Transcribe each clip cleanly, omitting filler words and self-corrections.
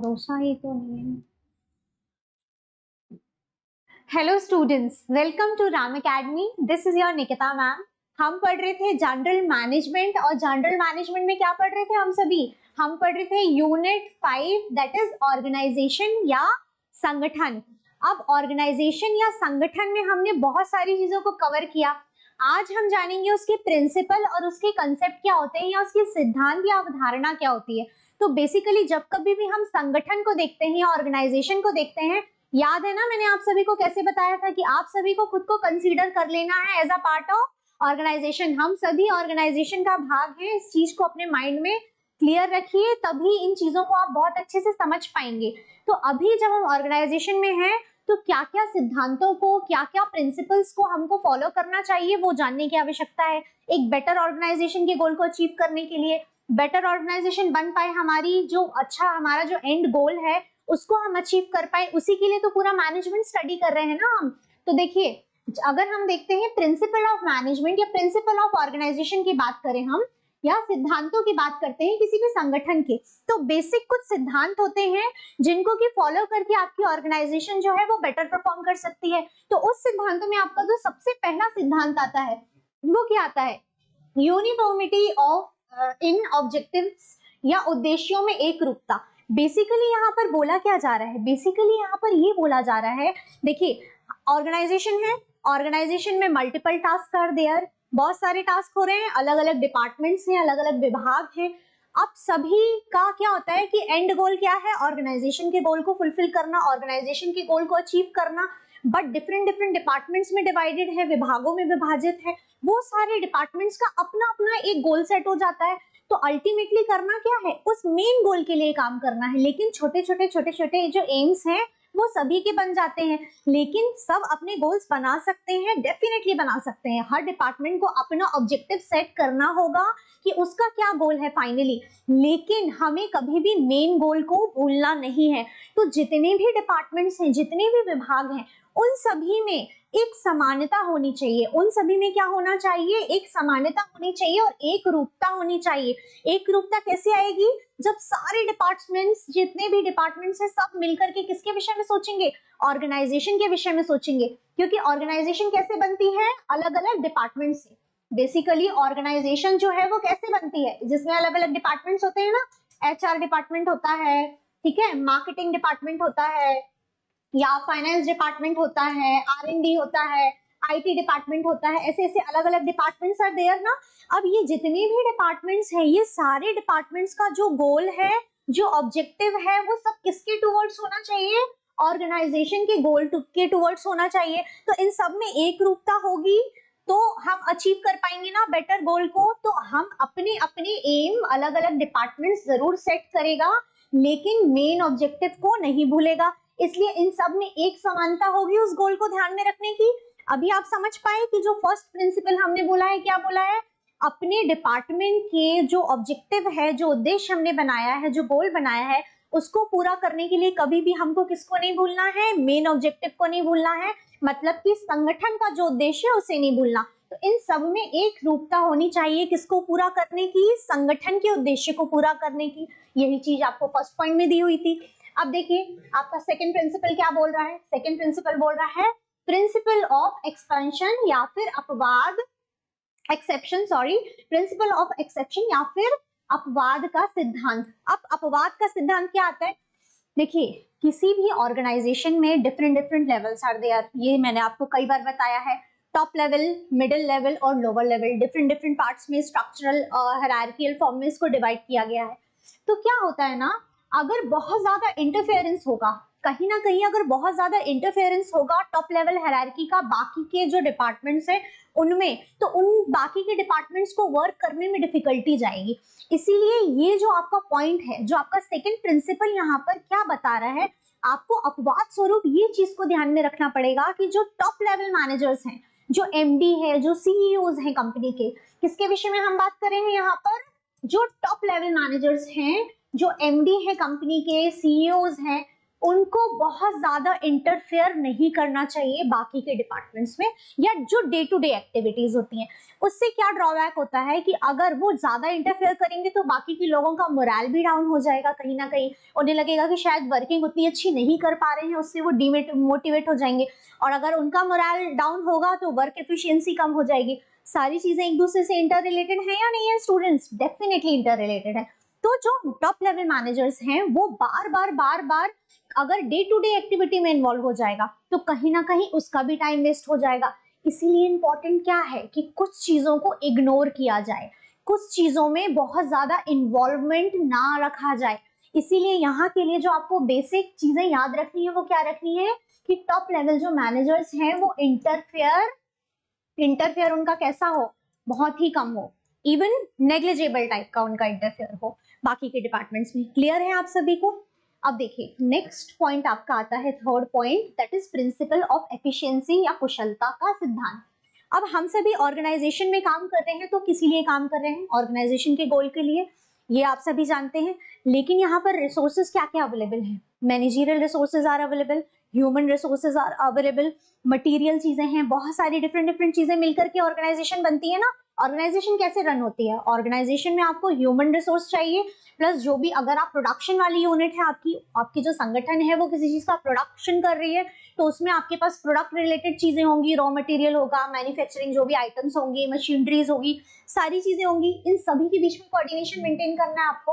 भरोसा ही तो नहीं है। Hello students, welcome to Ram academy. This is your Nikita ma'am. हम पढ़ रहे थे जनरल मैनेजमेंट, और जनरल मैनेजमेंट में क्या पढ़ रहे थे हम पढ़ रहे थे यूनिट 5, दैट इज ऑर्गेनाइजेशन या संगठन। अब ऑर्गेनाइजेशन या संगठन में हमने बहुत सारी चीजों को कवर किया। आज हम जानेंगे उसके प्रिंसिपल और उसके कंसेप्ट क्या होते हैं, या उसके सिद्धांत या अवधारणा क्या होती है। तो बेसिकली जब कभी भी हम संगठन को देखते हैं या ऑर्गेनाइजेशन को देखते हैं, याद है ना मैंने आप सभी को कैसे बताया था कि आप सभी को खुद को कंसीडर कर लेना है as a part of organisation. हम सभी ऑर्गेनाइजेशन का भाग हैं। इस चीज को अपने माइंड में क्लियर रखिए, तभी इन चीजों को आप बहुत अच्छे से समझ पाएंगे। तो अभी जब हम ऑर्गेनाइजेशन में हैं, तो क्या क्या सिद्धांतों को, क्या क्या प्रिंसिपल्स को हमको फॉलो करना चाहिए, वो जानने की आवश्यकता है एक बेटर ऑर्गेनाइजेशन के गोल को अचीव करने के लिए। बेटर ऑर्गेनाइजेशन बन पाए, हमारी जो हमारा जो एंड गोल है उसको हम अचीव कर पाए, उसी के लिए तो पूरा मैनेजमेंट स्टडी कर रहे हैं ना हम। तो देखिए, अगर हम देखते हैं प्रिंसिपल ऑफ मैनेजमेंट या प्रिंसिपल ऑफ ऑर्गेनाइजेशन की बात करें हम, या सिद्धांतों की बात करते हैं किसी भी संगठन के, तो बेसिक कुछ सिद्धांत होते हैं जिनको कि फॉलो करके आपकी ऑर्गेनाइजेशन जो है वो बेटर परफॉर्म कर सकती है। तो उस सिद्धांतों में आपका जो सबसे पहला सिद्धांत आता है वो क्या आता है? यूनिफॉर्मिटी ऑफ इन ऑब्जेक्टिव्स, या उद्देश्यों में एक रूपता। बेसिकली यहाँ पर बोला क्या जा रहा है? बेसिकली यहाँ पर ये बोला जा रहा है, देखिए ऑर्गेनाइजेशन है, ऑर्गेनाइजेशन में मल्टीपल टास्क आर देयर, बहुत सारे टास्क हो रहे हैं, अलग अलग डिपार्टमेंट्स हैं, अलग अलग विभाग हैं। अब सभी का क्या होता है कि एंड गोल क्या है? ऑर्गेनाइजेशन के गोल को फुलफिल करना, ऑर्गेनाइजेशन के गोल को अचीव करना। बट डिफरेंट डिफरेंट डिपार्टमेंट्स में डिवाइडेड है, विभागों में विभाजित है। वो सारे डिपार्टमेंट्स का अपना अपना एक गोल सेट हो जाता है। तो अल्टीमेटली करना क्या है? उस मेन गोल के लिए काम करना है। लेकिन छोटे छोटे जो एम्स हैं वो सभी के बन जाते हैं, लेकिन सब अपने गोल्स बना सकते हैं, डेफिनेटली बना सकते हैं। हर डिपार्टमेंट को अपना ऑब्जेक्टिव सेट करना होगा कि उसका क्या गोल है फाइनली, लेकिन हमें कभी भी मेन गोल को भूलना नहीं है। तो जितने भी डिपार्टमेंट्स हैं, जितने भी विभाग हैं, उन सभी में एक समानता होनी चाहिए। उन सभी में क्या होना चाहिए? एक समानता होनी चाहिए और एक रूपता होनी चाहिए। एक रूपता कैसे आएगी? जब सारे डिपार्टमेंट्स, जितने भी डिपार्टमेंट्स हैं, सब मिलकर के किसके विषय में सोचेंगे? ऑर्गेनाइजेशन के विषय में सोचेंगे। क्योंकि ऑर्गेनाइजेशन कैसे बनती है? अलग अलग डिपार्टमेंट से। बेसिकली ऑर्गेनाइजेशन जो है वो कैसे बनती है? जिसमें अलग अलग डिपार्टमेंट्स होते हैं ना, HR डिपार्टमेंट होता है, ठीक है, मार्केटिंग डिपार्टमेंट होता है, या फाइनेंस डिपार्टमेंट होता है, R&D होता है, IT डिपार्टमेंट होता है, ऐसे ऐसे अलग अलग डिपार्टमेंट्स आर देयर ना। अब ये जितने भी डिपार्टमेंट्स हैं, ये सारे डिपार्टमेंट्स का जो गोल है, जो ऑब्जेक्टिव है, वो सब किसके टुवर्ड्स होना चाहिए? ऑर्गेनाइजेशन के गोल के टुवर्ड्स होना चाहिए। तो इन सब में एक रूपता होगी तो हम अचीव कर पाएंगे ना बेटर गोल को। तो हम अपने अपने एम अलग अलग डिपार्टमेंट्स जरूर सेट करेगा, लेकिन मेन ऑब्जेक्टिव को नहीं भूलेगा। इसलिए इन सब में एक समानता होगी उस गोल को ध्यान में रखने की। अभी आप समझ पाए कि जो फर्स्ट प्रिंसिपल हमने बोला है, क्या बोला है? अपने डिपार्टमेंट के जो ऑब्जेक्टिव है, जो उद्देश्य हमने बनाया है, जो गोल बनाया है, उसको पूरा करने के लिए कभी भी हमको किसको नहीं भूलना है? मेन ऑब्जेक्टिव को नहीं भूलना है। मतलब कि संगठन का जो उद्देश्य है उसे नहीं भूलना। तो इन सब में एक रूपता होनी चाहिए, किसको पूरा करने की? संगठन के उद्देश्य को पूरा करने की। यही चीज आपको फर्स्ट पॉइंट में दी हुई थी। अब देखिए आपका सेकंड प्रिंसिपल क्या बोल रहा है? सेकंड प्रिंसिपल बोल रहा है प्रिंसिपल ऑफ एक्सपेंशन या फिर अपवाद, exception, sorry, principle of exception या फिर अपवाद का सिद्धांत। अब अपवाद का सिद्धांत क्या आता है? देखिए, किसी भी ऑर्गेनाइजेशन में different different levels are there. ये मैंने आपको कई बार बताया है। टॉप लेवल, मिडिल लेवल और lower level, different different parts में स्ट्रक्चरल हायरार्किकल फॉर्म में इसको डिवाइड किया गया है। तो क्या होता है ना, अगर बहुत ज्यादा इंटरफेरेंस होगा, कहीं ना कहीं अगर बहुत ज्यादा इंटरफेरेंस होगा टॉप लेवल हायरार्की का बाकी के जो डिपार्टमेंट्स हैं उनमें, तो उन बाकी के डिपार्टमेंट्स को वर्क करने में डिफिकल्टी जाएगी। इसीलिए ये जो आपका पॉइंट है, जो आपका सेकंड प्रिंसिपल यहाँ पर क्या बता रहा है, आपको अपवाद स्वरूप ये चीज को ध्यान में रखना पड़ेगा कि जो टॉप लेवल मैनेजर्स हैं, जो MD है, जो CEOs हैं कंपनी के, किसके विषय में हम बात कर रहे हैं यहाँ पर? जो टॉप लेवल मैनेजर्स हैं, जो MD है कंपनी के, CEOs हैं, उनको बहुत ज्यादा इंटरफेयर नहीं करना चाहिए बाकी के डिपार्टमेंट्स में, या जो डे टू डे एक्टिविटीज होती हैं। उससे क्या ड्रॉबैक होता है कि अगर वो ज्यादा इंटरफेयर करेंगे तो बाकी के लोगों का मोरल भी डाउन हो जाएगा, कहीं ना कहीं उन्हें लगेगा कि शायद वर्किंग उतनी अच्छी नहीं कर पा रहे हैं, उससे वो डिमोटिवेट हो जाएंगे, और अगर उनका मोरल डाउन होगा तो वर्क एफिशिएंसी कम हो जाएगी। सारी चीजें एक दूसरे से इंटर रिलेटेड है या नहीं है स्टूडेंट्स? डेफिनेटली इंटर रिलेटेड है। तो जो टॉप लेवल मैनेजर्स हैं वो बार बार अगर डे टू डे एक्टिविटी में इन्वॉल्व हो जाएगा तो कहीं ना कहीं उसका भी टाइम वेस्ट हो जाएगा। इसीलिए इंपॉर्टेंट क्या है कि कुछ चीजों को इग्नोर किया जाए, कुछ चीजों में बहुत ज्यादा इन्वॉल्वमेंट ना रखा जाए। इसीलिए यहाँ के लिए जो आपको बेसिक चीजें याद रखनी है वो क्या रखनी है कि टॉप लेवल जो मैनेजर्स हैं वो इंटरफेयर उनका कैसा हो, बहुत ही कम हो, इवन नेग्लिजिबल टाइप का उनका इंटरफेयर हो बाकी के डिपार्टमेंट्स में। क्लियर है आप सभी को? अब देखिए नेक्स्ट पॉइंट आपका आता है, third point, that is principle of efficiency या कुशलता का सिद्धांत। अब हम सभी ऑर्गेनाइजेशन में काम करते हैं तो किसी लिए काम कर रहे हैं? ऑर्गेनाइजेशन के गोल के लिए, ये आप सभी जानते हैं। लेकिन यहाँ पर रिसोर्सेज क्या क्या अवेलेबल हैं? Managerial resources are available, human resources are available, material चीजें हैं, बहुत सारी डिफरेंट चीजें मिलकर के ऑर्गेनाइजेशन बनती है ना। ऑर्गेनाइजेशन कैसे रन होती है? ऑर्गेनाइजेशन में आपको ह्यूमन रिसोर्स चाहिए, प्लस जो भी, अगर आप प्रोडक्शन वाली यूनिट है, आपकी जो संगठन है वो किसी चीज का प्रोडक्शन कर रही है तो उसमें आपके पास प्रोडक्ट रिलेटेड चीजें होंगी, रॉ मटेरियल होगा, मैन्युफैक्चरिंग जो भी आइटम्स होंगी, मशीनरीज होगी, सारी चीजें होंगी। इन सभी के बीच में कोऑर्डिनेशन मेंटेन करना है आपको।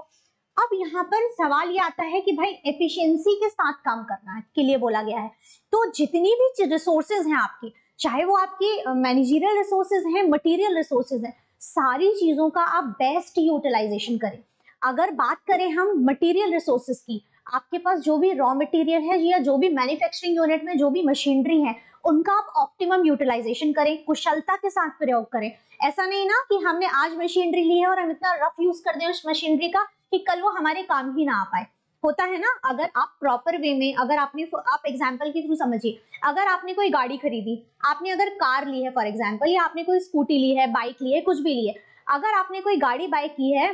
अब यहाँ पर सवाल ये आता है कि भाई एफिशिएंसी के साथ काम करना है के लिए बोला गया है, तो जितनी भी रिसोर्सेज हैं आपकी, चाहे वो आपकी मैनेजरियल रिसोर्सेज हैं, मटेरियल रिसोर्सेज हैं, सारी चीजों का आप बेस्ट यूटिलाइजेशन करें। अगर बात करें हम मटेरियल रिसोर्सेज की, आपके पास जो भी रॉ मटेरियल है या जो भी मैन्युफैक्चरिंग यूनिट में जो भी मशीनरी है उनका आप ऑप्टिमम यूटिलाइजेशन करें, कुशलता के साथ प्रयोग करें। ऐसा नहीं ना कि हमने आज मशीनरी ली है और हम इतना रफ यूज कर दें उस मशीनरी का कि कल वो हमारे काम ही ना आ पाए। होता है ना, अगर आप प्रॉपर वे में, अगर आप एग्जांपल के थ्रू समझिए, अगर आपने कोई गाड़ी खरीदी, आपने अगर कार ली है फॉर एग्जांपल, या आपने कोई स्कूटी ली है, बाइक ली है, कुछ भी ली है, अगर आपने कोई गाड़ी बाय की है,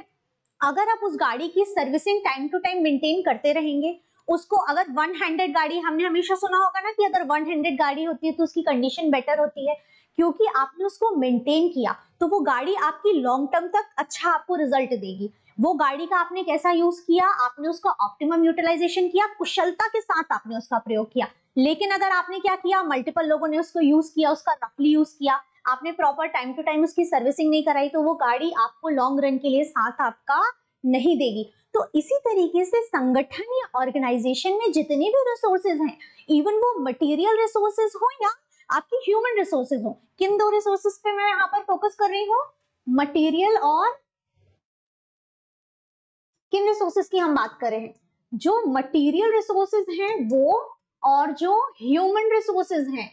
अगर आप उस गाड़ी की servicing time to time maintain करते रहेंगे, उसको, अगर वन हैंडेड गाड़ी, हमने हमेशा सुना होगा ना कि अगर वन हैंडेड गाड़ी होती है तो उसकी कंडीशन बेटर होती है, क्योंकि आपने उसको मेंटेन किया तो वो गाड़ी आपकी लॉन्ग टर्म तक अच्छा आपको रिजल्ट देगी। वो गाड़ी का आपने कैसा यूज किया? आपने उसका ऑप्टिमम यूटिलाइजेशन किया, कुशलता के साथ आपने उसका प्रयोग किया। लेकिन अगर आपने क्या किया, मल्टीपल लोगों ने उसको यूज किया, उसका रफली यूज किया, आपने प्रॉपर टाइम टू टाइम उसकी सर्विसिंग नहीं कराई, तो वो गाड़ी आपको लॉन्ग रन के लिए साथ आपका नहीं देगी। तो इसी तरीके से संगठन या ऑर्गेनाइजेशन में जितने भी रिसोर्सेज हैं, इवन वो मटेरियल रिसोर्सेज हो या आपकी ह्यूमन रिसोर्सेज हो, किन दो रिसोर्सेज पे मैं यहाँ पर फोकस कर रही हूँ? मटेरियल, और किन रिसोर्सेज की हम बात कर रहे हैं? जो मटेरियल रिसोर्सेज हैं वो, और जो ह्यूमन रिसोर्सेज हैं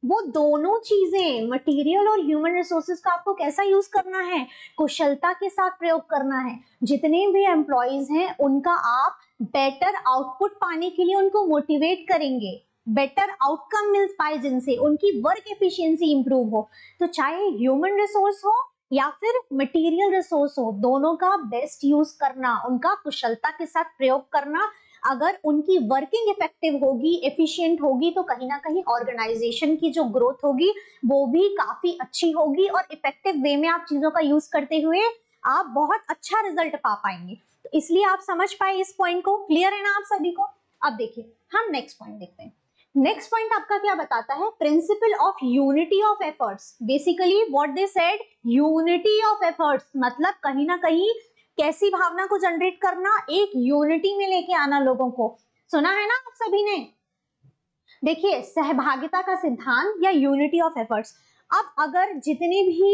वो, दोनों चीजें, मटेरियल और ह्यूमन रिसोर्सेज का आपको कैसा यूज करना है? कुशलता के साथ प्रयोग करना है। जितने भी एम्प्लॉइज हैं उनका आप बेटर आउटपुट पाने के लिए उनको मोटिवेट करेंगे, बेटर आउटकम मिल पाए जिनसे उनकी वर्क एफिशिएंसी इंप्रूव हो। तो चाहे ह्यूमन रिसोर्स हो या फिर मटेरियल रिसोर्स हो, दोनों का बेस्ट यूज करना, उनका कुशलता के साथ प्रयोग करना। अगर उनकी वर्किंग इफेक्टिव होगी, एफिशिएंट होगी, तो कहीं ना कहीं ऑर्गेनाइजेशन की जो ग्रोथ होगी वो भी काफी अच्छी होगी, और इफेक्टिव वे में आप चीजों का यूज करते हुए आप बहुत अच्छा रिजल्ट पा पाएंगे। तो इसलिए आप समझ पाए इस पॉइंट को? क्लियर है ना आप सभी को? अब देखिए हम नेक्स्ट पॉइंट देखते हैं। नेक्स्ट पॉइंट आपका क्या बताता है? Principle of unity of efforts. Basically what they said, unity of efforts, मतलब कहीं ना कहीं कैसी भावना को जनरेट करना? एक यूनिटी में लेके आना लोगों को। सुना है ना आप सभी ने? देखिए, सहभागिता का सिद्धांत या यूनिटी ऑफ एफर्ट्स। अब अगर जितने भी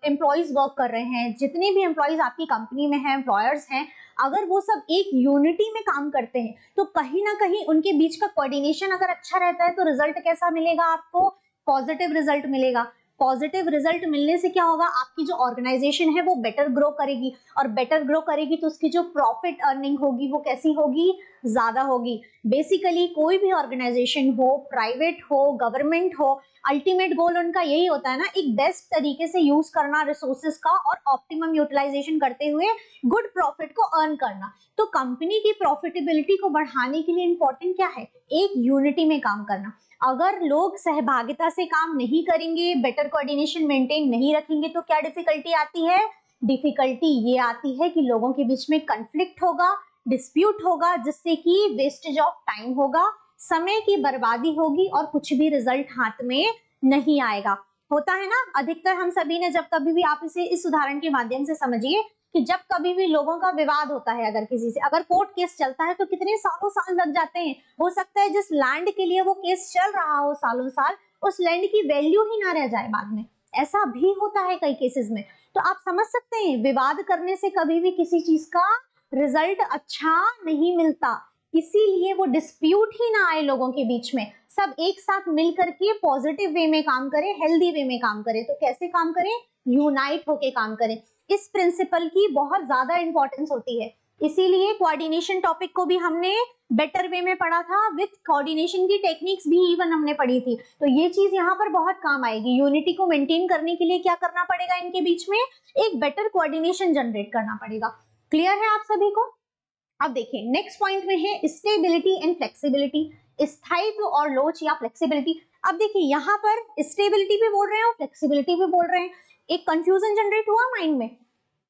एम्प्लॉइज वर्क कर रहे हैं, जितने भी एम्प्लॉइज आपकी कंपनी में हैं, एम्प्लॉयर्स हैं, अगर वो सब एक यूनिटी में काम करते हैं तो कहीं ना कहीं उनके बीच का कोऑर्डिनेशन अगर अच्छा रहता है तो रिजल्ट कैसा मिलेगा आपको? पॉजिटिव रिजल्ट मिलेगा। पॉजिटिव रिजल्ट मिलने से क्या होगा? आपकी जो ऑर्गेनाइजेशन है वो बेटर ग्रो करेगी, और बेटर ग्रो करेगी तो उसकी जो प्रॉफिट अर्निंग होगी वो कैसी होगी? ज्यादा होगी। बेसिकली कोई भी ऑर्गेनाइजेशन हो, प्राइवेट हो, गवर्नमेंट हो, अल्टीमेट गोल उनका यही होता है ना, एक बेस्ट तरीके से यूज करना रिसोर्सेज का और ऑप्टिमम यूटिलाइजेशन करते हुए गुड प्रॉफिट को अर्न करना। तो कंपनी की प्रॉफिटेबिलिटी को बढ़ाने के लिए इंपॉर्टेंट क्या है? एक यूनिटी में काम करना। अगर लोग सहभागिता से काम नहीं करेंगे, बेटर कोऑर्डिनेशन मेंटेन नहीं रखेंगे, तो क्या डिफिकल्टी आती है? डिफिकल्टी ये आती है कि लोगों के बीच में कन्फ्लिक्ट होगा, डिस्प्यूट होगा, जिससे कि वेस्टेज ऑफ टाइम होगा, समय की बर्बादी होगी और कुछ भी रिजल्ट हाथ में नहीं आएगा। होता है ना, अधिकतर हम सभी ने जब कभी भी, आप इसे इस उदाहरण के माध्यम से समझिए कि जब कभी भी लोगों का विवाद होता है अगर किसी से, अगर कोर्ट केस चलता है तो कितने सालों साल लग जाते हैं। हो सकता है जिस लैंड के लिए वो केस चल रहा हो सालों साल, उस लैंड की वैल्यू ही ना रह जाए बाद में। ऐसा भी होता है कई केसेस में। तो आप समझ सकते हैं विवाद करने से कभी भी किसी चीज का रिजल्ट अच्छा नहीं मिलता। इसीलिए वो डिस्प्यूट ही ना आए लोगों के बीच में, सब एक साथ मिल करके पॉजिटिव वे में काम करें, हेल्दी वे में काम करें। तो कैसे काम करें? यूनाइट होके काम करें। इस प्रिंसिपल की बहुत ज्यादा इंपॉर्टेंस होती है। इसीलिए कोऑर्डिनेशन टॉपिक को भी हमने बेटर वे में पढ़ा था, विथ कोऑर्डिनेशन की टेक्निक्स भी इवन हमने पढ़ी थी। तो ये चीज यहाँ पर बहुत काम आएगी। यूनिटी को मेंटेन करने के लिए क्या करना पड़ेगा? इनके बीच में एक बेटर कोऑर्डिनेशन जनरेट करना पड़ेगा। क्लियर है आप सभी को? अब देखिए नेक्स्ट पॉइंट में है स्टेबिलिटी एंड फ्लेक्सिबिलिटी, स्थायित्व और लोच या फ्लेक्सिबिलिटी। अब देखिए यहाँ पर स्टेबिलिटी भी बोल रहे हैं और फ्लेक्सिबिलिटी भी बोल रहे हैं। एक कंफ्यूजन जनरेट हुआ माइंड में?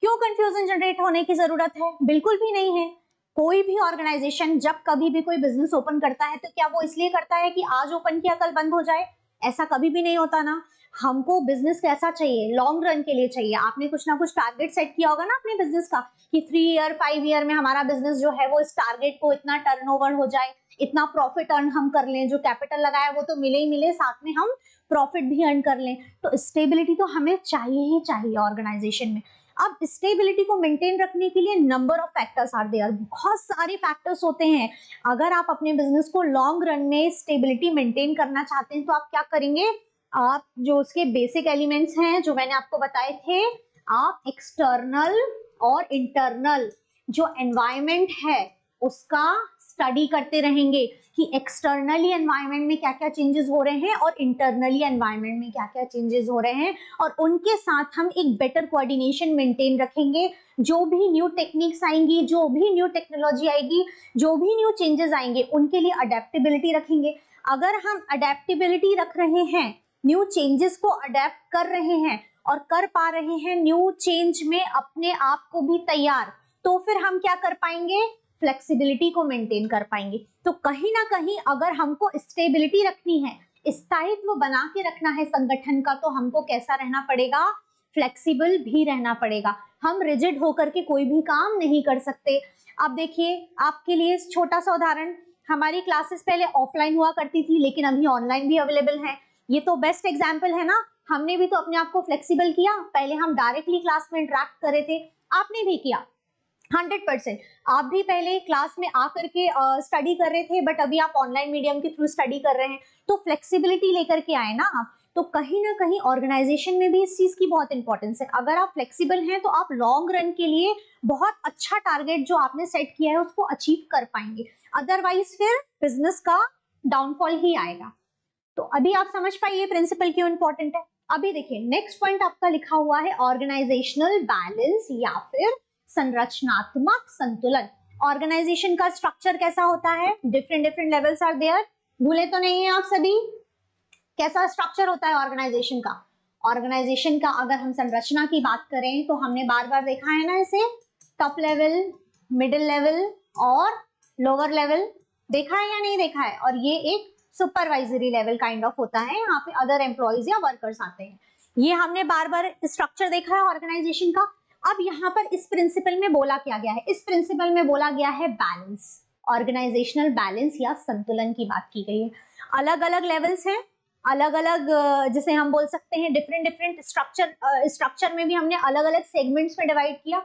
क्यों कंफ्यूजन जनरेट होने की जरूरत है? बिल्कुल भी नहीं है। कोई भी ऑर्गेनाइजेशन जब कभी भी कोई बिजनेस ओपन करता है तो क्या वो इसलिए करता है कि आज ओपन किया कल बंद हो जाए? ऐसा कभी भी नहीं होता ना। हमको बिजनेस कैसा चाहिए? लॉन्ग रन के लिए चाहिए। आपने कुछ ना कुछ टारगेट सेट किया होगा ना अपने बिजनेस का कि 3 ईयर 5 ईयर में हमारा बिजनेस जो है वो इस टारगेट को, इतना टर्नओवर हो जाए, इतना प्रॉफिट अर्न हम कर लें, जो कैपिटल लगाया वो तो मिले ही मिले, साथ में हम प्रॉफिट भी अर्न कर लें। तो स्टेबिलिटी तो हमें चाहिए ही चाहिए ऑर्गेनाइजेशन में। अब स्टेबिलिटी को मेंटेन रखने के लिए number of factors are there, बहुत सारे फैक्टर्स होते हैं। अगर आप अपने बिजनेस को लॉन्ग रन में स्टेबिलिटी मेंटेन करना चाहते हैं तो आप क्या करेंगे? आप जो उसके बेसिक एलिमेंट्स हैं जो मैंने आपको बताए थे, आप एक्सटर्नल और इंटरनल जो एनवायरनमेंट है उसका स्टडी करते रहेंगे कि एक्सटर्नली एनवायरनमेंट में क्या क्या चेंजेस हो रहे हैं और इंटरनली एनवायरनमेंट में क्या क्या चेंजेस हो रहे हैं, और उनके साथ हम एक बेटर कोऑर्डिनेशन मेंटेन रखेंगे। जो भी न्यू टेक्निक्स आएंगी, जो भी न्यू टेक्नोलॉजी आएगी, जो भी न्यू चेंजेस आएंगे, उनके लिए अडेप्टेबिलिटी रखेंगे। अगर हम अडेप्टेबिलिटी रख रहे हैं, न्यू चेंजेस को अडेप्ट कर रहे हैं और कर पा रहे हैं न्यू चेंज में अपने आप को भी तैयार, तो फिर हम क्या कर पाएंगे? फ्लेक्सिबिलिटी को मेंटेन कर पाएंगे। तो कहीं ना कहीं अगर हमको स्टेबिलिटी रखनी है, स्थायित्व बना के रखना है संगठन का, तो हमको कैसा रहना पड़ेगा? फ्लेक्सिबल भी रहना पड़ेगा। हम रिजिड होकर के कोई भी काम नहीं कर सकते। अब देखिए आपके लिए छोटा सा उदाहरण, हमारी क्लासेस पहले ऑफलाइन हुआ करती थी लेकिन अभी ऑनलाइन भी अवेलेबल है। ये तो बेस्ट एग्जाम्पल है ना। हमने भी तो अपने आप को फ्लेक्सिबल किया। पहले हम डायरेक्टली क्लास में इंटरेक्ट कर रहे थे, आपने भी किया 100%। आप भी पहले क्लास में आकर के स्टडी कर रहे थे, बट अभी आप ऑनलाइन मीडियम के थ्रू स्टडी कर रहे हैं। तो फ्लेक्सिबिलिटी लेकर के आए ना आप। तो कहीं ना कहीं ऑर्गेनाइजेशन में भी इस चीज की बहुत इंपॉर्टेंस है। अगर आप फ्लेक्सिबल हैं तो आप लॉन्ग रन के लिए बहुत अच्छा टारगेट जो आपने सेट किया है उसको अचीव कर पाएंगे, अदरवाइज फिर बिजनेस का डाउनफॉल ही आएगा। तो अभी आप समझ पाइए प्रिंसिपल क्यों इंपॉर्टेंट है। अभी देखिए नेक्स्ट पॉइंट आपका लिखा हुआ है ऑर्गेनाइजेशनल बैलेंस या फिर संरचनात्मक संतुलन। ऑर्गेनाइजेशन का स्ट्रक्चर कैसा होता है? Different levels are there. भूले तो नहीं है आप सभी? कैसा स्ट्रक्चर होता है ऑर्गेनाइजेशन का? ऑर्गेनाइजेशन का अगर हम संरचना की बात करें तो हमने बार बार देखा है ना इसे, टॉप लेवल, मिडिल लेवल और लोअर लेवल। देखा है या नहीं देखा है? और ये एक सुपरवाइजरी लेवल काइंड ऑफ होता है, यहाँ पे अदर एम्प्लॉइज या वर्कर्स आते हैं। ये हमने बार बार स्ट्रक्चर देखा है ऑर्गेनाइजेशन का। अब यहाँ पर इस प्रिंसिपल में बोला क्या गया है? इस प्रिंसिपल में बोला गया है बैलेंस, ऑर्गेनाइजेशनल बैलेंस या संतुलन की बात की गई है। अलग अलग लेवल्स हैं, अलग अलग जिसे हम बोल सकते हैं डिफरेंट स्ट्रक्चर में भी हमने अलग अलग सेगमेंट्स में डिवाइड किया।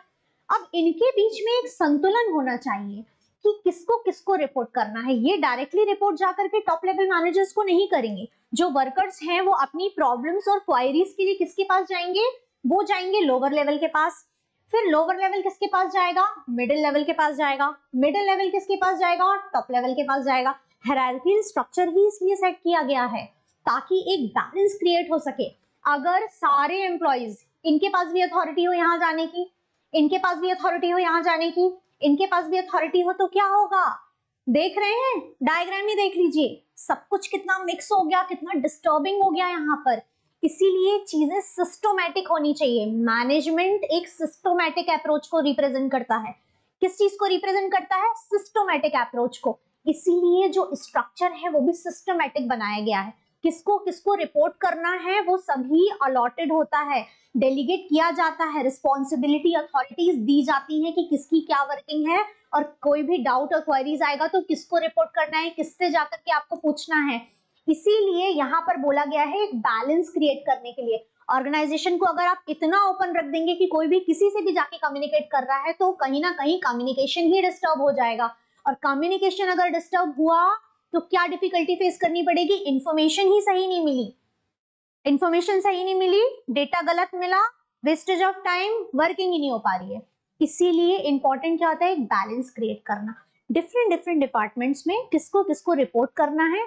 अब इनके बीच में एक संतुलन होना चाहिए कि किसको किसको रिपोर्ट करना है। ये डायरेक्टली रिपोर्ट जाकर के टॉप लेवल मैनेजर्स को नहीं करेंगे। जो वर्कर्स हैं वो अपनी प्रॉब्लम्स और क्वायरीज के लिए किसके पास जाएंगे? वो जाएंगे लोअर लेवल के पास। फिर लोअर लेवल किसके पास जाएगा, मिडिल लेवल के पास जाएगा, मिडिल लेवल किसके पास जाएगा, टॉप लेवल के पास जाएगा। हायरार्किकल स्ट्रक्चर ही इसलिए सेट किया गया है ताकि एक बैलेंस क्रिएट हो सके। अगर सारे एम्प्लॉइज, इनके पास भी अथॉरिटी हो यहाँ जाने की, इनके पास भी अथॉरिटी हो यहाँ जाने की, इनके पास भी अथॉरिटी हो, तो क्या होगा, देख रहे हैं, डायग्राम ही देख लीजिए, सब कुछ कितना मिक्स हो गया, कितना डिस्टर्बिंग हो गया यहाँ पर। इसीलिए चीजें सिस्टमैटिक होनी चाहिए। मैनेजमेंट एक सिस्टमैटिक अप्रोच को रिप्रेजेंट करता है। किस चीज को रिप्रेजेंट करता है, सिस्टमैटिक अप्रोच को। इसीलिए जो स्ट्रक्चर है वो भी सिस्टमैटिक बनाया गया है। किसको किसको रिपोर्ट करना है वो सभी अलॉटेड होता है, डेलीगेट किया जाता है, रिस्पॉन्सिबिलिटी अथॉरिटीज दी जाती हैं कि किसकी क्या वर्किंग है, और कोई भी डाउट और क्वेरीज आएगा तो किसको रिपोर्ट करना है, किससे जाकर के आपको पूछना है। इसीलिए यहाँ पर बोला गया है एक बैलेंस क्रिएट करने के लिए। ऑर्गेनाइजेशन को अगर आप इतना ओपन रख देंगे कि कोई भी किसी से भी जाके कम्युनिकेट कर रहा है तो कहीं ना कहीं कम्युनिकेशन ही डिस्टर्ब हो जाएगा, और कम्युनिकेशन अगर डिस्टर्ब हुआ तो क्या डिफिकल्टी फेस करनी पड़ेगी, इंफॉर्मेशन ही सही नहीं मिली, इंफॉर्मेशन सही नहीं मिली, डेटा गलत मिला, वेस्टेज ऑफ टाइम, वर्किंग ही नहीं हो पा रही है। इसीलिए इंपॉर्टेंट क्या होता है, एक बैलेंस क्रिएट करना। डिफरेंट डिपार्टमेंट्स में किसको किसको रिपोर्ट करना है,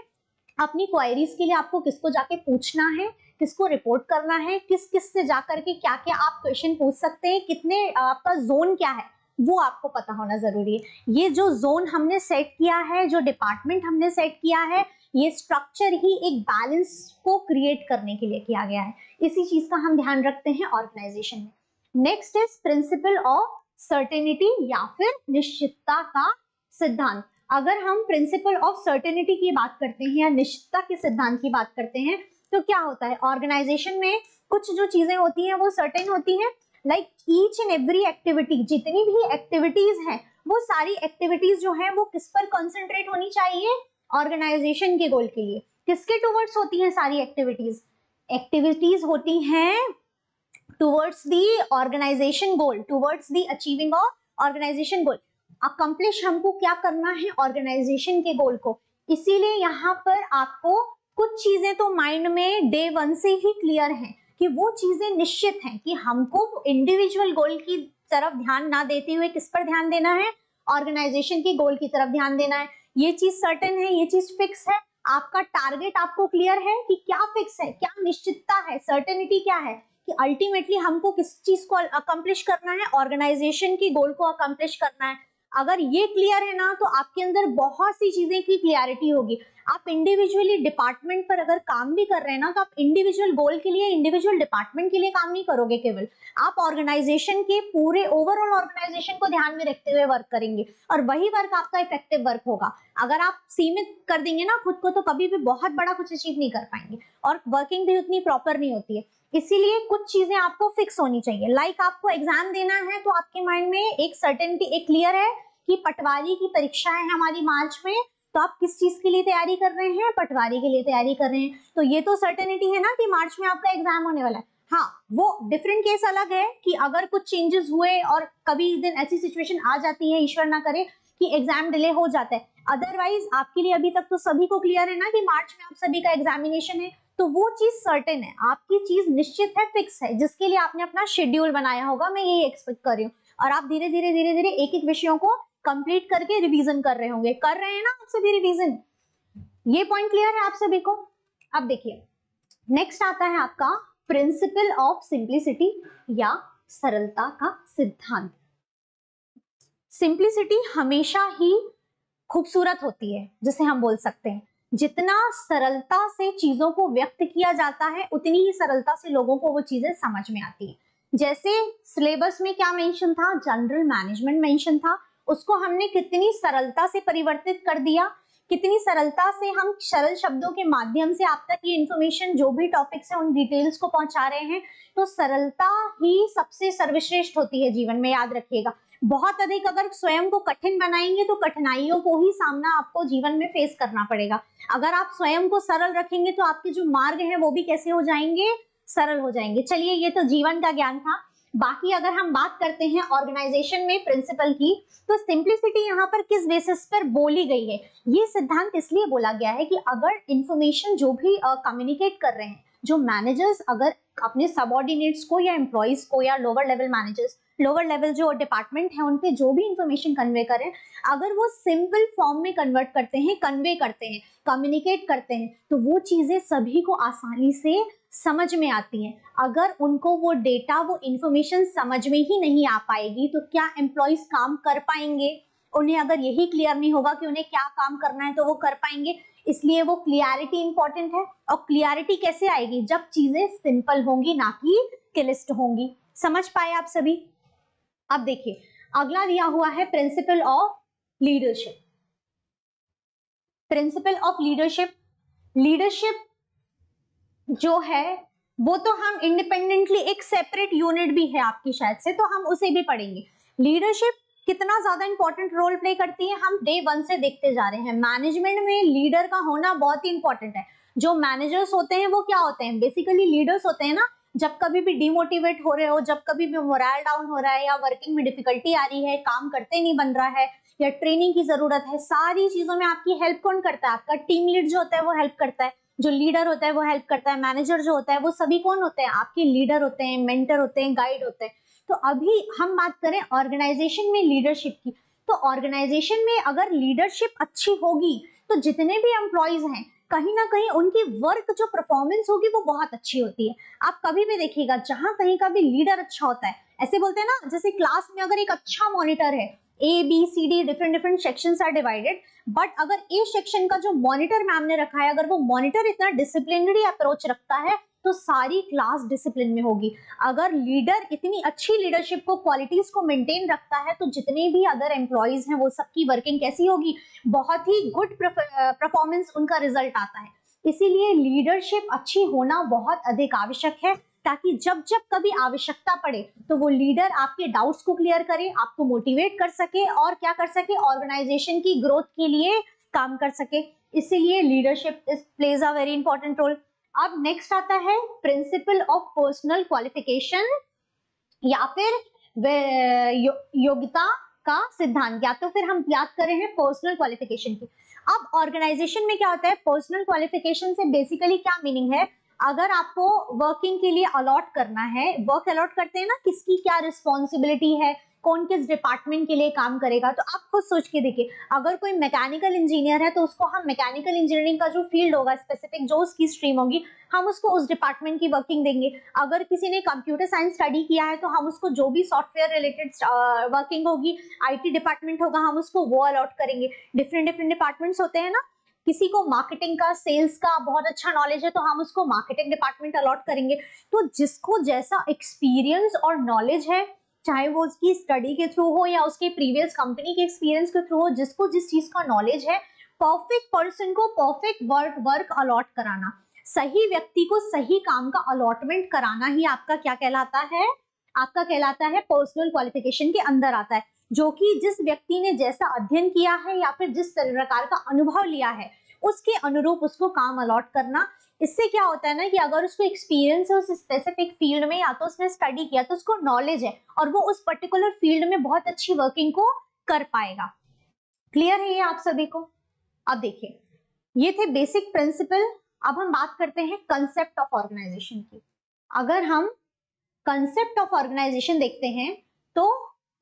अपनी क्वायरीज के लिए आपको किसको जाके पूछना है, किसको रिपोर्ट करना है, किस किस से जाकर के क्या क्या आप क्वेश्चन पूछ सकते हैं, कितने आपका जोन क्या है वो आपको पता होना जरूरी है। ये जो जोन हमने सेट किया है, जो डिपार्टमेंट हमने सेट किया है, ये स्ट्रक्चर ही एक बैलेंस को क्रिएट करने के लिए किया गया है। इसी चीज का हम ध्यान रखते हैं ऑर्गेनाइजेशन में। Next is principle of certainty या फिर निश्चितता का सिद्धांत। अगर हम प्रिंसिपल ऑफ सर्टेनिटी की बात करते हैं या निश्चितता के सिद्धांत की बात करते हैं तो क्या होता है, ऑर्गेनाइजेशन में कुछ जो चीजें होती हैं वो सर्टेन होती हैं, like each and every activity, जितनी भी एक्टिविटीज हैं वो सारी एक्टिविटीज जो है वो किस पर कॉन्सेंट्रेट होनी चाहिए, ऑर्गेनाइजेशन के गोल के लिए। किसके टुवर्ड्स होती हैं सारी एक्टिविटीज, एक्टिविटीज होती हैं towards the organisation goal, towards the achieving of organisation goal. Accomplish हमको क्या करना है, ऑर्गेनाइजेशन के गोल को। इसीलिए यहाँ पर आपको कुछ चीजें तो माइंड में डे वन से ही क्लियर हैं कि वो चीजें निश्चित हैं कि हमको इंडिविजुअल गोल की तरफ ध्यान ना देते हुए किस पर ध्यान देना है, ऑर्गेनाइजेशन की गोल की तरफ ध्यान देना है। ये चीज सर्टेन है, ये चीज फिक्स है, आपका टारगेट आपको क्लियर है कि क्या फिक्स है, क्या निश्चितता है, सर्टेनिटी क्या है कि अल्टीमेटली हमको किस चीज को अकम्प्लिश करना है, ऑर्गेनाइजेशन की गोल को अकम्प्लिश करना है। अगर ये क्लियर है ना तो आपके अंदर बहुत सी चीजें की क्लियरिटी होगी। आप इंडिविजुअली डिपार्टमेंट पर अगर काम भी कर रहे हैं ना तो आप इंडिविजुअल गोल के लिए, इंडिविजुअल डिपार्टमेंट के लिए काम नहीं करोगे केवल, आप ऑर्गेनाइजेशन के पूरे ओवरऑल ऑर्गेनाइजेशन को ध्यान में रखते हुए वर्क करेंगे और वही वर्क आपका इफेक्टिव वर्क होगा। अगर आप सीमित कर देंगे ना खुद को तो कभी भी बहुत बड़ा कुछ अचीव नहीं कर पाएंगे और वर्किंग भी उतनी प्रॉपर नहीं होती है। इसीलिए कुछ चीजें आपको फिक्स होनी चाहिए। लाइक आपको एग्जाम देना है तो आपके माइंड में एक सर्टेनिटी, एक क्लियर है कि पटवारी की परीक्षा है हमारी मार्च में, तो आप किस चीज के लिए तैयारी कर रहे हैं, पटवारी के लिए तैयारी कर रहे हैं। तो ये तो सर्टेनिटी है ना कि मार्च में आपका एग्जाम होने वाला है। हाँ, वो डिफरेंट केस अलग है कि अगर कुछ चेंजेस हुए और कभी दिन ऐसी सिचुएशन आ जाती है, ईश्वर ना करे, कि एग्जाम डिले हो जाता है। अदरवाइज आपके लिए अभी तक तो सभी को क्लियर है ना कि मार्च में आप सभी का एग्जामिनेशन है, तो वो चीज सर्टेन है, आपकी चीज निश्चित है, फिक्स है, जिसके लिए आपने अपना शेड्यूल बनाया होगा, मैं यही एक्सपेक्ट कर रही हूँ। और आप धीरे धीरे एक एक विषयों को कंप्लीट करके रिवीजन कर रहे होंगे, कर रहे हैं ना आप सभी रिवीजन। ये पॉइंट क्लियर है आप सभी को। अब देखिए नेक्स्ट आता है आपका प्रिंसिपल ऑफ सिंप्लिसिटी या सरलता का सिद्धांत। सिंप्लिसिटी हमेशा ही खूबसूरत होती है, जिसे हम बोल सकते हैं जितना सरलता से चीजों को व्यक्त किया जाता है उतनी ही सरलता से लोगों को वो चीजें समझ में आती है। जैसे सिलेबस में क्या मेंशन था, जनरल मैनेजमेंट मेंशन था, उसको हमने कितनी सरलता से परिवर्तित कर दिया, कितनी सरलता से हम सरल शब्दों के माध्यम से आप तक ये इन्फॉर्मेशन जो भी टॉपिक्स है उन डिटेल्स को पहुंचा रहे हैं। तो सरलता ही सबसे सर्वश्रेष्ठ होती है जीवन में, याद रखिएगा। बहुत अधिक अगर स्वयं को कठिन बनाएंगे तो कठिनाइयों को ही सामना आपको जीवन में फेस करना पड़ेगा। अगर आप स्वयं को सरल रखेंगे तो आपके जो मार्ग हैं वो भी कैसे हो जाएंगे, सरल हो जाएंगे। चलिए ये तो जीवन का ज्ञान था। बाकी अगर हम बात करते हैं ऑर्गेनाइजेशन में प्रिंसिपल की, तो सिंप्लिसिटी यहाँ पर किस बेसिस पर बोली गई है, ये सिद्धांत इसलिए बोला गया है कि अगर इंफॉर्मेशन जो भी कम्युनिकेट कर रहे हैं, जो मैनेजर्स अगर अपने सबऑर्डिनेट्स को या एम्प्लॉइज को या lower level managers lower level जो डिपार्टमेंट है उन पे जो भी इंफॉर्मेशन कन्वे करें, अगर वो सिंपल फॉर्म में कन्वर्ट करते हैं, कन्वे करते हैं, कम्युनिकेट करते हैं, तो वो चीजें सभी को आसानी से समझ में आती हैं। अगर उनको वो डेटा, वो इंफॉर्मेशन समझ में ही नहीं आ पाएगी तो क्या एम्प्लॉइज काम कर पाएंगे? उन्हें अगर यही क्लियर नहीं होगा कि उन्हें क्या काम करना है तो वो कर पाएंगे। इसलिए वो क्लियरिटी इंपॉर्टेंट है। और क्लियरिटी कैसे आएगी? जब चीजें सिंपल होंगी, ना कि क्लिष्ट होंगी। समझ पाए आप सभी? अब देखिए, अगला दिया हुआ है principle of leadership. Principle of leadership, leadership जो है वो तो हम इंडिपेंडेंटली, एक सेपरेट यूनिट भी है आपकी शायद से, तो हम उसे भी पढ़ेंगे। लीडरशिप कितना ज्यादा इंपॉर्टेंट रोल प्ले करती है हम डे 1 से देखते जा रहे हैं। मैनेजमेंट में लीडर का होना बहुत ही इंपॉर्टेंट है। जो मैनेजर्स होते हैं वो क्या होते हैं? बेसिकली लीडर्स होते हैं ना, जब कभी भी डिमोटिवेट हो रहे हो, जब कभी भी मोरल डाउन हो रहा है या वर्किंग में डिफिकल्टी आ रही है, काम करते नहीं बन रहा है या ट्रेनिंग की जरूरत है, सारी चीजों में आपकी हेल्प कौन करता है? आपका टीम लीड जो होता है वो हेल्प करता है, जो लीडर होता है वो हेल्प करता है, मैनेजर जो होता है वो सभी कौन होते हैं? आपके लीडर होते हैं, मेंटर होते हैं, गाइड होते हैं। तो अभी हम बात करें ऑर्गेनाइजेशन में लीडरशिप की, तो ऑर्गेनाइजेशन में अगर लीडरशिप अच्छी होगी तो जितने भी एम्प्लॉइज हैं, कहीं ना कहीं उनकी वर्क जो परफॉर्मेंस होगी वो बहुत अच्छी होती है। आप कभी भी देखिएगा जहां कहीं का भी लीडर अच्छा होता है, ऐसे बोलते हैं ना, जैसे क्लास में अगर एक अच्छा मॉनिटर है, ABCD different different sections are divided, but अगर ए सेक्शन का जो मॉनिटर मैम ने रखा है, अगर वो मॉनिटर इतना डिसिप्लिनरी अप्रोच रखता है तो सारी क्लास डिसिप्लिन में होगी। अगर लीडर इतनी अच्छी लीडरशिप को, क्वालिटीज को मेंटेन रखता है, तो जितने भी अदर एम्प्लॉइज हैं वो सबकी वर्किंग कैसी होगी? बहुत ही गुड परफॉर्मेंस उनका रिजल्ट आता है। इसीलिए लीडरशिप अच्छी होना बहुत अधिक आवश्यक है, ताकि जब जब कभी आवश्यकता पड़े तो वो लीडर आपके डाउट्स को क्लियर करे, आपको मोटिवेट कर सके और क्या कर सके? ऑर्गेनाइजेशन की ग्रोथ के लिए काम कर सके। इसीलिए leadership plays a very important role. अब नेक्स्ट आता है प्रिंसिपल ऑफ पर्सनल क्वालिफिकेशन, या फिर योग्यता का सिद्धांत, या तो फिर हम याद कर रहे हैं पर्सनल क्वालिफिकेशन की। अब ऑर्गेनाइजेशन में क्या होता है? पर्सनल क्वालिफिकेशन से बेसिकली क्या मीनिंग है? अगर आपको वर्किंग के लिए अलॉट करना है, वर्क अलॉट करते हैं ना, किसकी क्या रिस्पॉन्सिबिलिटी है, कौन किस डिपार्टमेंट के लिए काम करेगा, तो आप खुद सोच के देखिए। अगर कोई मैकेनिकल इंजीनियर है तो उसको हम मैकेनिकल इंजीनियरिंग का जो फील्ड होगा, स्पेसिफिक जो उसकी स्ट्रीम होगी, हम उसको उस डिपार्टमेंट की वर्किंग देंगे। अगर किसी ने कंप्यूटर साइंस स्टडी किया है तो हम उसको जो भी सॉफ्टवेयर रिलेटेड वर्किंग होगी, IT डिपार्टमेंट होगा, हम उसको वो अलॉट करेंगे। डिफरेंट डिफरेंट डिपार्टमेंट्स होते हैं ना, किसी को मार्केटिंग का, सेल्स का बहुत अच्छा नॉलेज है तो हम उसको मार्केटिंग डिपार्टमेंट अलॉट करेंगे। तो जिसको जैसा एक्सपीरियंस और नॉलेज है, चाहे वो उसकी स्टडी के थ्रू हो या उसके प्रीवियस कंपनी के एक्सपीरियंस के थ्रू हो, जिसको जिस चीज का नॉलेज है, परफेक्ट पर्सन को परफेक्ट वर्क अलॉट कराना, सही व्यक्ति को सही काम का अलॉटमेंट कराना ही आपका क्या कहलाता है? आपका कहलाता है पर्सनल क्वालिफिकेशन के अंदर आता है। जो कि जिस व्यक्ति ने जैसा अध्ययन किया है या फिर जिस प्रकार का अनुभव लिया है, उसके अनुरूप उसको काम अलॉट करना। इससे क्या होता है ना, कि अगर उसको एक्सपीरियंस है उस स्पेसिफिक फील्ड में, या तो उसने स्टडी किया तो उसको नॉलेज है और वो उस पर्टिकुलर फील्ड में बहुत अच्छी वर्किंग को कर पाएगा। क्लियर है ये आप सभी को? अब देखिए, ये थे बेसिक प्रिंसिपल। अब हम बात करते हैं कंसेप्ट ऑफ ऑर्गेनाइजेशन की। अगर हम कंसेप्ट ऑफ ऑर्गेनाइजेशन देखते हैं तो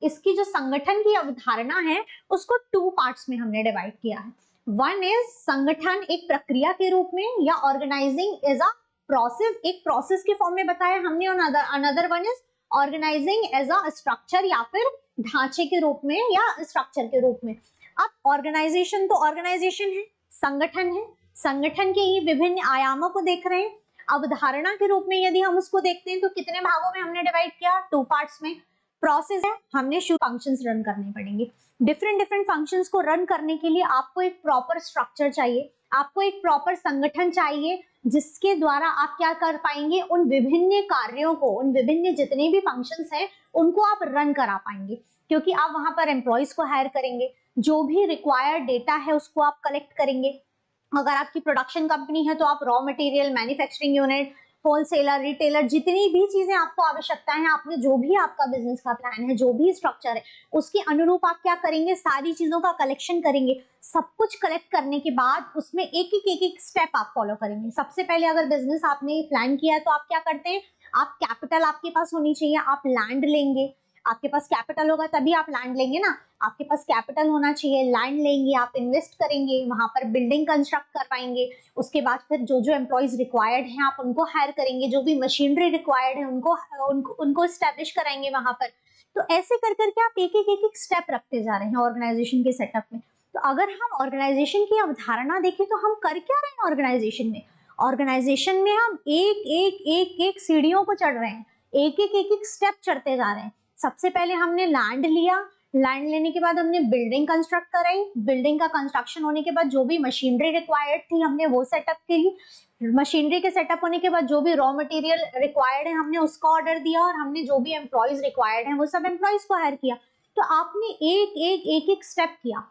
इसकी जो संगठन की अवधारणा है उसको 2 पार्ट्स में हमने डिवाइड किया है। वन इज संगठन एक प्रक्रिया के रूप में, या ऑर्गेनाइजिंग इज अ प्रोसेस, एक प्रोसेस के फॉर्म में बताया हमने। और another one is organising as a structure, या फिर ढांचे के रूप में या स्ट्रक्चर के रूप में। अब ऑर्गेनाइजेशन तो ऑर्गेनाइजेशन है, संगठन है, संगठन के ही विभिन्न आयामों को देख रहे हैं। अवधारणा के रूप में यदि हम उसको देखते हैं तो कितने भागों में हमने डिवाइड किया? 2 पार्ट्स में। प्रोसेस है, हमने शुरू फंक्शंस रन करने पड़ेंगे। डिफरेंट डिफरेंट फंक्शंस को रन करने के लिए आपको एक प्रॉपर स्ट्रक्चर चाहिए, आपको एक प्रॉपर संगठन चाहिए, जिसके द्वारा आप क्या कर पाएंगे? उन विभिन्न कार्यों को, उन विभिन्न जितने भी फंक्शंस हैं उनको आप रन करा पाएंगे, क्योंकि आप वहां पर एम्प्लॉइज को हायर करेंगे, जो भी रिक्वायर्ड डेटा है उसको आप कलेक्ट करेंगे। अगर आपकी प्रोडक्शन कंपनी है तो आप raw material, manufacturing unit, wholesaler, retailer, जितनी भी चीजें आपको आवश्यकता है, आपने जो भी आपका बिजनेस का प्लान है, जो भी स्ट्रक्चर है, उसके अनुरूप आप क्या करेंगे? सारी चीजों का कलेक्शन करेंगे। सब कुछ कलेक्ट करने के बाद उसमें एक एक स्टेप आप फॉलो करेंगे। सबसे पहले अगर बिजनेस आपने प्लान किया है तो आप क्या करते हैं? आप कैपिटल आपके पास होनी चाहिए, आप लैंड लेंगे, आपके पास कैपिटल होगा तभी आप लैंड लेंगे ना, आपके पास कैपिटल होना चाहिए, लैंड लेंगे, आप इन्वेस्ट करेंगे, वहां पर बिल्डिंग कंस्ट्रक्ट कर पाएंगे, उसके बाद फिर जो जो एम्प्लॉयज रिक्वायर्ड हैं आप उनको हायर करेंगे, जो भी मशीनरी रिक्वायर्ड है उनको एस्टेब्लिश कराएंगे वहां पर। तो ऐसे कर करके आप एक एक स्टेप रखते जा रहे हैं ऑर्गेनाइजेशन के सेटअप में। तो अगर हम ऑर्गेनाइजेशन की अवधारणा देखें तो हम कर क्या रहे हैं ऑर्गेनाइजेशन में? ऑर्गेनाइजेशन में हम एक सीढ़ियों को चढ़ रहे हैं, एक स्टेप चढ़ते जा रहे हैं। सबसे पहले हमने लैंड लिया, लैंड लेने के बाद हमने बिल्डिंग कंस्ट्रक्ट कराई, बिल्डिंग का कंस्ट्रक्शन होने के बाद जो भी मशीनरी रिक्वायर्ड थी हमने वो सेटअप की, मशीनरी के सेटअप होने के बाद जो भी रॉ मटेरियल रिक्वायर्ड है हमने उसका ऑर्डर दिया, और हमने जो भी एम्प्लॉयज रिक्वायर्ड है वो सब एम्प्लॉयज को हायर किया। तो आपने एक स्टेप किया,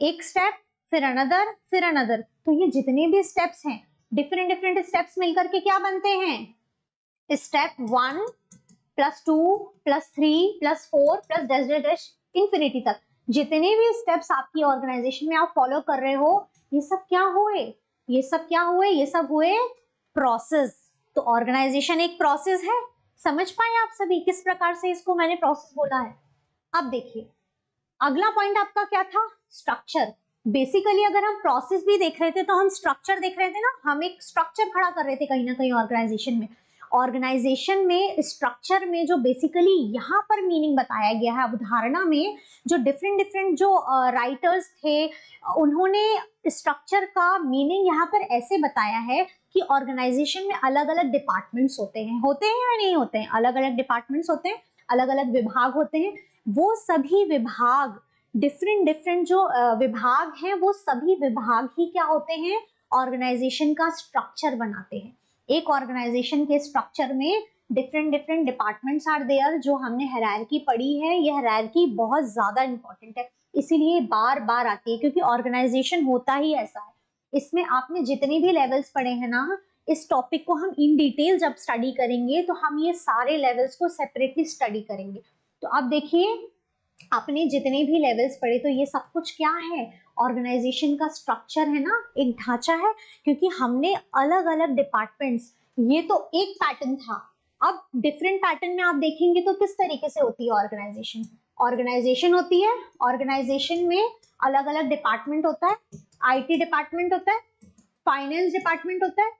एक स्टेप फिर अनदर। तो ये जितने भी स्टेप्स हैं, डिफरेंट स्टेप्स मिलकर के क्या बनते हैं? Step 1 + 2 + 3 + 4 + dash dash dash infinity तक जितने भी स्टेप्स आपकी ऑर्गेनाइजेशन में आप फॉलो कर रहे हो, ये सब क्या हुए? ये सब हुए प्रोसेस। तो ऑर्गेनाइजेशन एक प्रोसेस है। समझ पाए आप सभी किस प्रकार से इसको मैंने प्रोसेस बोला है? अब देखिए अगला पॉइंट आपका क्या था? स्ट्रक्चर। बेसिकली अगर हम प्रोसेस भी देख रहे थे तो हम स्ट्रक्चर देख रहे थे ना, हम एक स्ट्रक्चर खड़ा कर रहे थे कहीं ना कहीं ऑर्गेनाइजेशन में। ऑर्गेनाइजेशन में स्ट्रक्चर में जो बेसिकली यहाँ पर मीनिंग बताया गया है अवधारणा में, जो डिफरेंट जो राइटर्स थे उन्होंने स्ट्रक्चर का मीनिंग यहाँ पर ऐसे बताया है कि ऑर्गेनाइजेशन में अलग अलग डिपार्टमेंट्स होते हैं या नहीं होते हैं? अलग अलग डिपार्टमेंट्स होते हैं, अलग अलग विभाग होते हैं। वो सभी विभाग डिफरेंट जो विभाग हैं वो सभी विभाग ही क्या होते हैं? ऑर्गेनाइजेशन का स्ट्रक्चर बनाते हैं। एक ऑर्गेनाइजेशन के स्ट्रक्चर में डिफरेंट डिपार्टमेंट्स आर देयर। जो हमने हायरार्की पढ़ी है, ये हायरार्की बहुत ज्यादा इंपॉर्टेंट है, इसीलिए बार बार आती है क्योंकि ऑर्गेनाइजेशन होता ही ऐसा है। इसमें आपने जितने भी लेवल्स पढ़े हैं ना, इस टॉपिक को हम इन डिटेल जब स्टडी करेंगे तो हम ये सारे लेवल्स को सेपरेटली स्टडी करेंगे। तो अब देखिए आपने जितने भी लेवल्स पढ़े तो ये सब कुछ क्या है? ऑर्गेनाइजेशन का स्ट्रक्चर है ना, एक ढांचा है। क्योंकि हमने अलग अलग डिपार्टमेंट्स, ये तो एक पैटर्न था। अब डिफरेंट पैटर्न में आप देखेंगे तो किस तरीके से होती है ऑर्गेनाइजेशन। ऑर्गेनाइजेशन होती है, ऑर्गेनाइजेशन में अलग अलग डिपार्टमेंट होता है। IT डिपार्टमेंट होता है, फाइनेंस डिपार्टमेंट होता है,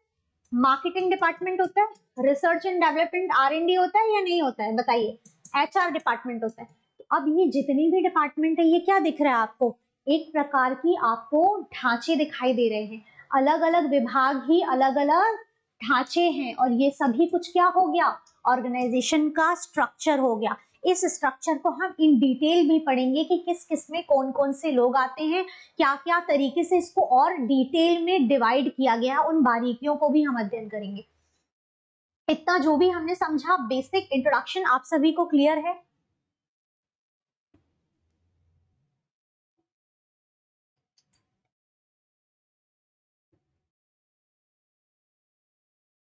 मार्केटिंग डिपार्टमेंट होता है, रिसर्च एंड डेवलपमेंट R&D होता है या नहीं होता है? बताइए। HR डिपार्टमेंट होता है। अब ये जितनी भी डिपार्टमेंट है ये क्या दिख रहा है आपको? एक प्रकार की आपको ढांचे दिखाई दे रहे हैं। अलग अलग विभाग ही अलग अलग ढांचे हैं और ये सभी कुछ क्या हो गया? ऑर्गेनाइजेशन का स्ट्रक्चर हो गया। इस स्ट्रक्चर को हम इन डिटेल भी पढ़ेंगे कि किस किस में कौन कौन से लोग आते हैं, क्या क्या तरीके से इसको और डिटेल में डिवाइड किया गया, उन बारीकियों को भी हम अध्ययन करेंगे। इतना जो भी हमने समझा बेसिक इंट्रोडक्शन आप सभी को क्लियर है?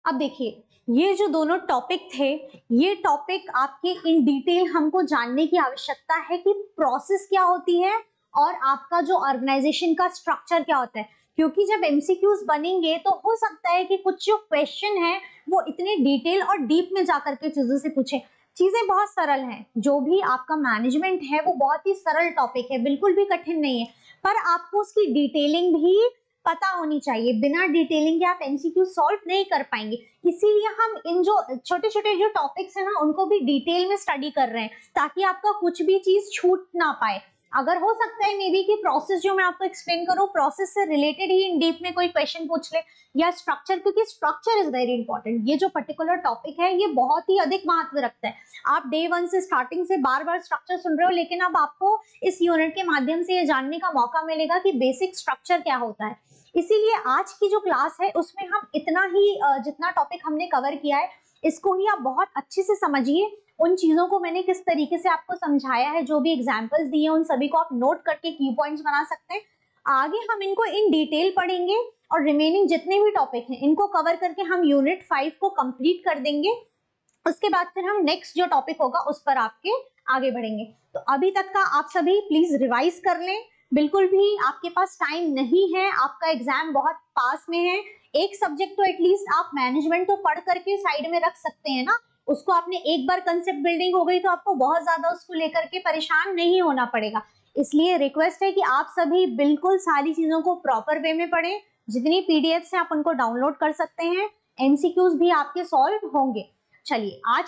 अब देखिए ये जो दोनों टॉपिक थे, ये टॉपिक आपके इन डिटेल हमको जानने की आवश्यकता है कि प्रोसेस क्या होती है और आपका जो ऑर्गेनाइजेशन का स्ट्रक्चर क्या होता है। क्योंकि जब MCQs बनेंगे तो हो सकता है कि कुछ जो क्वेश्चन है वो इतने डिटेल और डीप में जाकर के चीजों से पूछे। चीजें बहुत सरल हैं, जो भी आपका मैनेजमेंट है वो बहुत ही सरल टॉपिक है, बिल्कुल भी कठिन नहीं है, पर आपको उसकी डिटेलिंग भी पता होनी चाहिए। बिना डिटेलिंग के आप MCQ सॉल्व नहीं कर पाएंगे। इसीलिए हम इन जो छोटे छोटे जो टॉपिक्स है ना उनको भी डिटेल में स्टडी कर रहे हैं ताकि आपका कुछ भी चीज छूट ना पाए। अगर हो सकता है मे बी कि प्रोसेस जो मैं आपको एक्सप्लेन करूँ प्रोसेस से रिलेटेड ही इन डीप में कोई क्वेश्चन पूछ ले, या स्ट्रक्चर, क्योंकि स्ट्रक्चर इज वेरी इंपॉर्टेंट। ये जो पर्टिकुलर टॉपिक है ये बहुत ही अधिक महत्व रखता है। आप डे 1 से स्टार्टिंग से बार बार स्ट्रक्चर सुन रहे हो, लेकिन अब आपको इस यूनिट के माध्यम से ये जानने का मौका मिलेगा कि बेसिक स्ट्रक्चर क्या होता है। इसीलिए आज की जो क्लास है उसमें हम इतना ही जितना टॉपिक हमने कवर किया है इसको ही आप बहुत अच्छे से समझिए। उन चीजों को मैंने किस तरीके से आपको समझाया है, जो भी एग्जांपल्स दिए उन सभी को आप नोट करके की पॉइंट्स बना सकते हैं। आगे हम इनको इन डिटेल पढ़ेंगे और रिमेनिंग जितने भी टॉपिक हैं इनको कवर करके हम यूनिट 5 को कंप्लीट कर देंगे। उसके बाद फिर हम नेक्स्ट जो टॉपिक होगा उस पर आपके आगे बढ़ेंगे। तो अभी तक का आप सभी प्लीज रिवाइज कर लें। बिल्कुल भी आपके पास टाइम नहीं है, आपका एग्जाम बहुत पास में है। एक सब्जेक्ट तो एटलीस्ट आप मैनेजमेंट तो पढ़ करके साइड में रख सकते हैं ना, उसको आपने एक बार कंसेप्ट बिल्डिंग हो गई तो आपको बहुत ज्यादा उसको लेकर के परेशान नहीं होना पड़ेगा। इसलिए रिक्वेस्ट है कि आप सभी बिल्कुल सारी चीजों को प्रॉपर वे में पढ़ें। जितनी पीडीएफ्स हैं आप उनको डाउनलोड कर सकते हैं, एमसीक्यूज भी आपके सॉल्व होंगे। चलिए आज